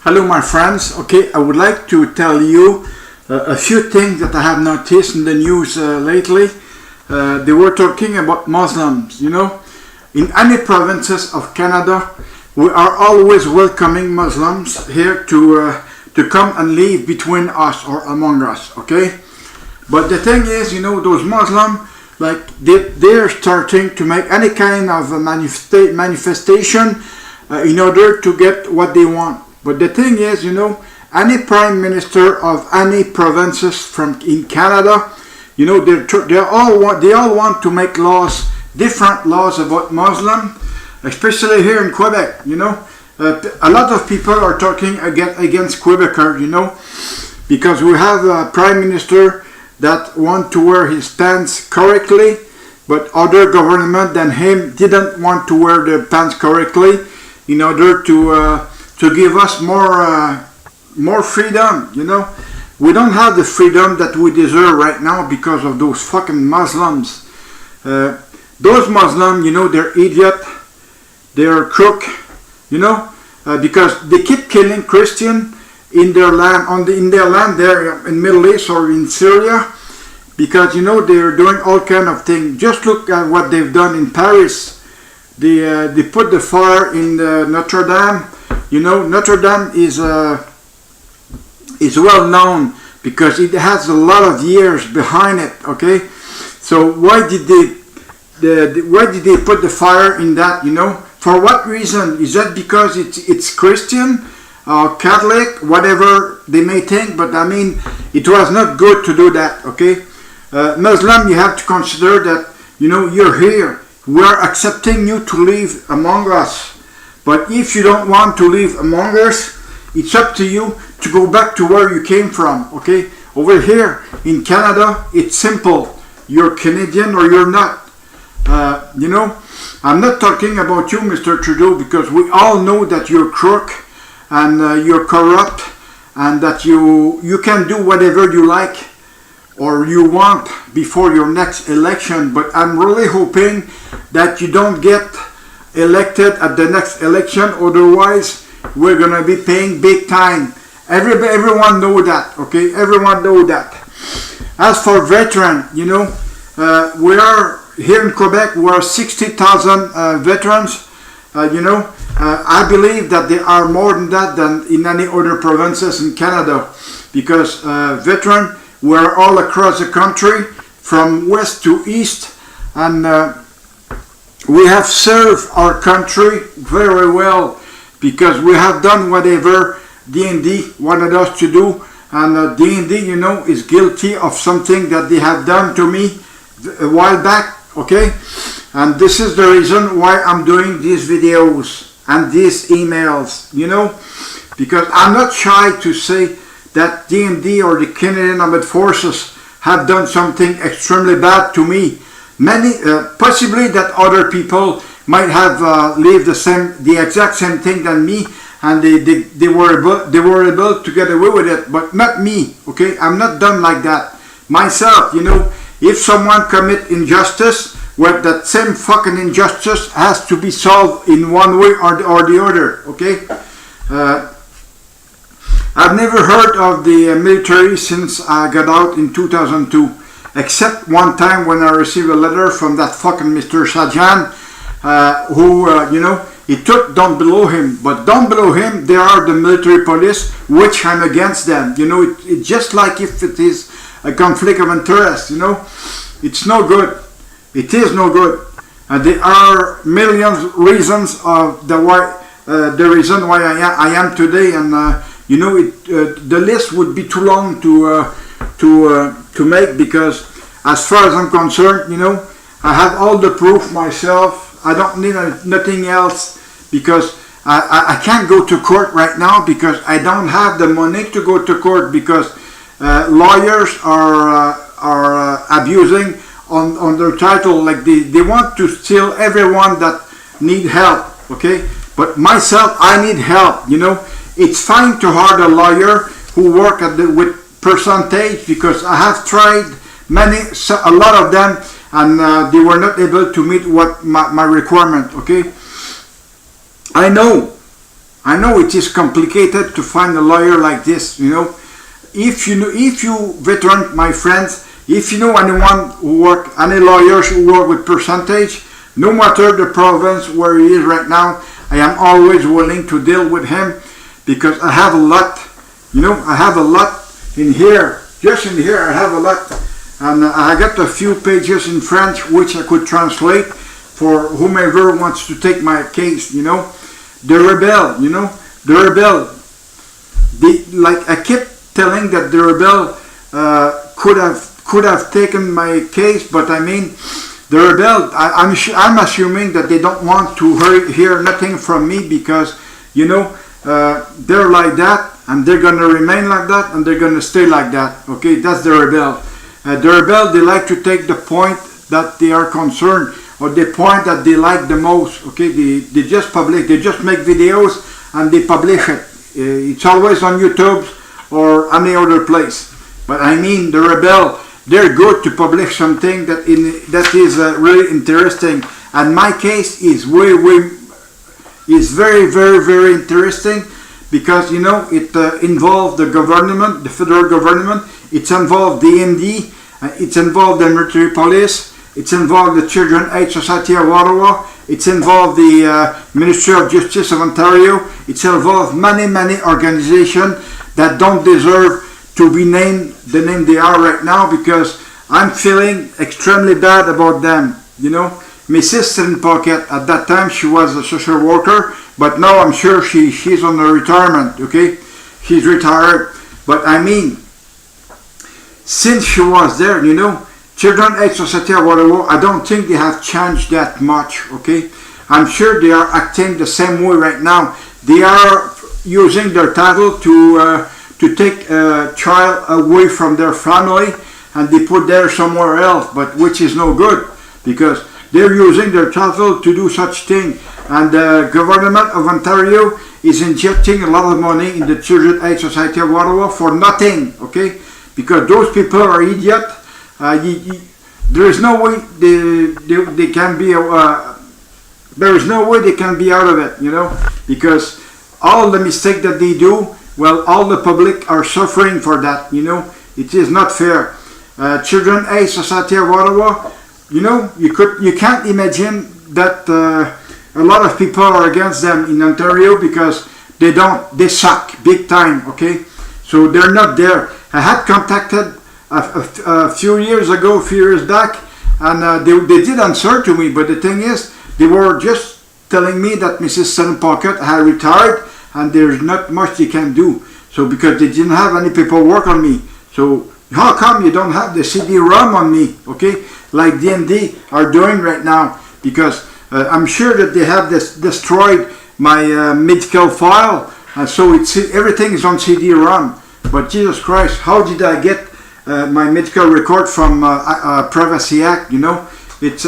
Hello my friends. Okay, I would like to tell you a few things that I have noticed in the news lately. They were talking about Muslims, In any provinces of Canada, we are always welcoming Muslims here to come and live between us or among us, okay? But the thing is, those Muslims, they're starting to make any kind of a manifestation in order to get what they want. But the thing is, any prime minister of any provinces in Canada, they all want to make laws, different laws about Muslim, especially here in Quebec. A lot of people are talking against Quebecers, because we have a prime minister that want to wear his pants correctly, but other government than him didn't want to wear their pants correctly in order to give us more freedom. We don't have the freedom that we deserve right now because of those fucking Muslims. Those Muslims, they're idiot, they're crook, because they keep killing Christian in their land, in their land there in Middle East or in Syria, because they're doing all kind of things. Just look at what they've done in Paris. They put the fire in Notre Dame. Notre Dame is well known because it has a lot of years behind it. Okay, so why did they put the fire in that? For what reason? Is that because it's Christian, Catholic, whatever they may think? But I mean, it was not good to do that. Okay, Muslim, you have to consider that you're here. We are accepting you to live among us. But if you don't want to live among us, it's up to you to go back to where you came from, okay? Over here in Canada, it's simple. You're Canadian or you're not. I'm not talking about you, Mr. Trudeau, because we all know that you're crook and you're corrupt and that you can do whatever you like or you want before your next election. But I'm really hoping that you don't get elected at the next election, otherwise we're gonna be paying big time. Everyone know that, okay? Everyone know that. As for veteran, we are here in Quebec. We are 60,000 veterans. I believe that there are more than that than in any other provinces in Canada, because veteran, we're all across the country from west to east, and we have served our country very well because we have done whatever DND wanted us to do, and DND, is guilty of something that they have done to me a while back, okay? And this is the reason why I'm doing these videos and these emails, because I'm not shy to say that DND or the Canadian Armed Forces have done something extremely bad to me. Many, possibly that other people might have lived the exact same thing than me, and they were able to get away with it, but not me. Okay, I'm not done like that myself. If someone commit injustice, well, that same fucking injustice has to be solved in one way or the other. Okay, I've never heard of the military since I got out in 2002. Except one time when I received a letter from that fucking Mr. Sajan, who, he took down below him. But down below him, there are the military police, which I'm against them. It's just like if it is a conflict of interest, It's no good. It is no good. And there are millions reasons of the reason why I am today. And, the list would be too long to make, because as far as I'm concerned, I have all the proof myself. I don't need nothing else, because I can't go to court right now because I don't have the money to go to court, because lawyers are abusing on their title. Like they want to steal everyone that need help, okay? But myself, I need help, It's fine to hire a lawyer who work with percentage, because I have tried a lot of them, and they were not able to meet what my requirement. Okay, I know I know it is complicated to find a lawyer like this, you know. If you veteran, my friends, if you know anyone who work, any lawyers who work with percentage, no matter the province where he is right now, I am always willing to deal with him because I have a lot, you know, I have a lot in here, just in here I have a lot, and I got a few pages in French which I could translate for whomever wants to take my case, you know. The rebel, you know, the rebel, like I kept telling that the rebel could have taken my case, but I mean, the rebel, I'm assuming that they don't want to hear nothing from me because, you know, they're like that, and they're going to remain like that, and they're going to stay like that. Okay, that's the rebel. The rebel, they like to take the point that they are concerned, or the point that they like the most. Okay, they just publish, they just make videos and they publish it. It's always on YouTube or any other place. But I mean, the rebel, they're good to publish something that is really interesting. And my case is very, very, very interesting because, you know, it involved the government, the federal government. It's involved DND. It's involved the military police. It's involved the Children's Aid Society of Ottawa. It's involved the Ministry of Justice of Ontario. It's involved many, many organizations that don't deserve to be named the name they are right now because I'm feeling extremely bad about them. You know, Mrs. Celine Paquette, at that time she was a social worker, but now I'm sure she's on a retirement, okay? She's retired. But I mean, since she was there, you know, Children's Aid Society of Ottawa, I don't think they have changed that much, okay? I'm sure they are acting the same way right now. They are using their title to take a child away from their family and they put there somewhere else, but which is no good because they're using their title to do such thing. And the government of Ontario is injecting a lot of money in the Children's Aid Society of Ottawa for nothing, okay? Because those people are idiots. There is no way they can be. There is no way they can be out of it, you know, because all the mistake that they do, well, all the public are suffering for that, you know. It is not fair. Children's Aid Society of Ottawa, you know, you can't imagine that a lot of people are against them in Ontario because they suck big time, okay? So they're not there. I had contacted a few years back, and they did answer to me, but the thing is, they were just telling me that Mrs. Celine Paquette had retired and there's not much they can do. So because they didn't have any paperwork on me. So how come you don't have the CD-ROM on me, okay? Like DND are doing right now, because I'm sure that they have destroyed my medical file, so everything is on CD-ROM. But Jesus Christ, how did I get my medical record from Privacy Act, you know? It's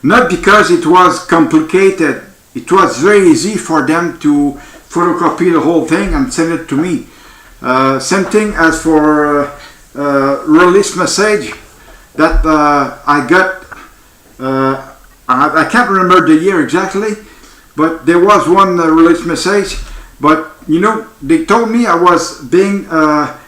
not because it was complicated. It was very easy for them to photocopy the whole thing and send it to me. Same thing as for release message that I got. I can't remember the year exactly, but there was one release message. But you know, they told me I was being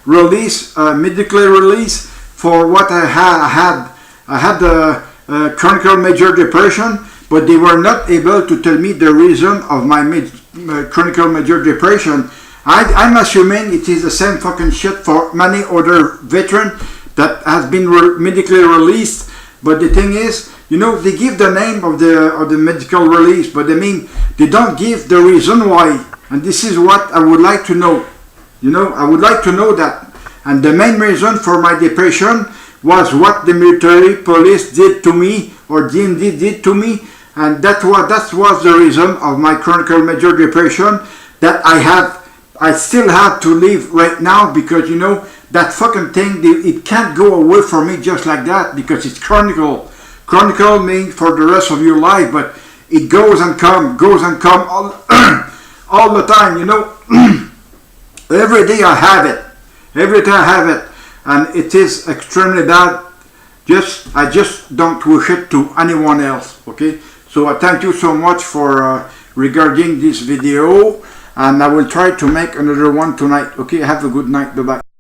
released, medically released for what I had. I had the chronic major depression, but they were not able to tell me the reason of my chronic major depression. I'm assuming it is the same fucking shit for many other veterans that has been medically released. But the thing is, you know, they give the name of the medical release, but I mean, they don't give the reason why. And this is what I would like to know. You know, I would like to know that. And the main reason for my depression was what the military police did to me, or DND did to me, and that was the reason of my chronic major depression that I still have to live right now, because you know, that fucking thing, it can't go away from me just like that, because it's chronic. Chronic means for the rest of your life, but it goes and come all the time, you know. Every day I have it, and it is extremely bad. I just don't wish it to anyone else, okay? So I thank you so much for regarding this video, and I will try to make another one tonight. Okay, have a good night. Bye bye.